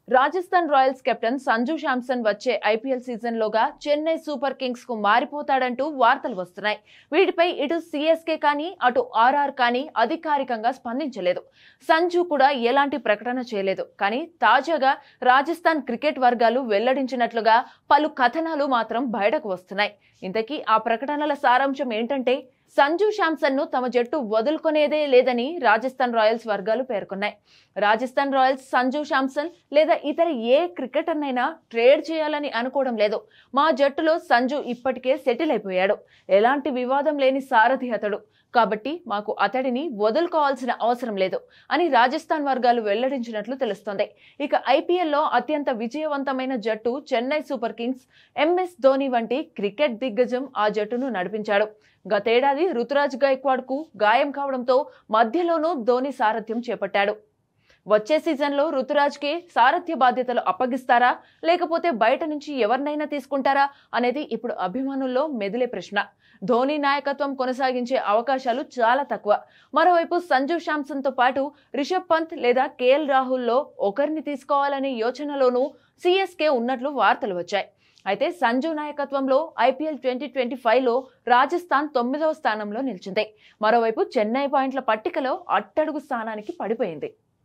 Rajasthan Royals captain Sanju Samson వచ్చే IPL season లోగా Chennai super Kings కు మారిపోతాడంటూ వార్తలు వస్తున్నాయి. వీటిపై ఇటు సిఎస్కే కానీ అటు ఆర్ఆర్ కానీ అధికారికంగా స్పందించలేదు. సంజు కూడా ఎలాంటి ప్రకటన చేయలేదు. కానీ తాజాగా రాజస్థాన్ క్రికెట్ వర్గాలు వెల్లడించినట్లుగా పలు కథనాలు మాత్రం బయటకు వస్తున్నాయి. ఇంతకీ ఆ ప్రకటనల సారాంశం ఏంటంటే, సంజు శాంసన్ ను తమ జట్టు వదులుకునేదే లేదని రాజస్థాన్ రాయల్స్ వర్గాలు పేర్కొన్నాయి. రాజస్థాన్ రాయల్స్ సంజు శాంసన్ లేదా ఇతర ఏ క్రికెటర్నైనా ట్రేడ్ చేయాలని అనుకోవడం లేదు. మా జట్టులో సంజు ఇప్పటికే సెటిల్ అయిపోయాడు. ఎలాంటి వివాదం లేని సారథి అతడు. కాబట్టి మాకు అతడిని వదులుకోవాల్సిన అవసరం లేదు అని రాజస్థాన్ వర్గాలు వెల్లడించినట్లు తెలుస్తోంది. ఇక ఐపీఎల్లో అత్యంత విజయవంతమైన జట్టు Chennai super Kings. MS Dhoni వంటి క్రికెట్ దిగ్గజం ఆ జట్టును నడిపించాడు. గతేడాది రుతురాజ్ గైక్వాడ్ కు గాయం కావడంతో మధ్యలోనూ ధోని సారథ్యం చేపట్టాడు. వచ్చే సీజన్లో రుతురాజ్ కి సారథ్య బాధ్యతలు అప్పగిస్తారా, లేకపోతే బయట నుంచి ఎవరినైనా తీసుకుంటారా అనేది ఇప్పుడు అభిమానుల్లో మెదిలే ప్రశ్న. ధోని నాయకత్వం కొనసాగించే అవకాశాలు చాలా తక్కువ. మరోవైపు సంజు శాంసన్ తో పాటు రిషబ్ పంత్ లేదా కేఎల్ రాహుల్లో ఒకరిని తీసుకోవాలనే యోచనలోనూ సిఎస్కే ఉన్నట్లు వార్తలు వచ్చాయి. అయితే సంజు నాయకత్వంలో ఐపీఎల్ 2025లో రాజస్థాన్ 9వ స్థానంలో నిలిచింది. మరోవైపు చెన్నై పాయింట్ల పట్టికలో అట్టడుగు స్థానానికి పడిపోయింది.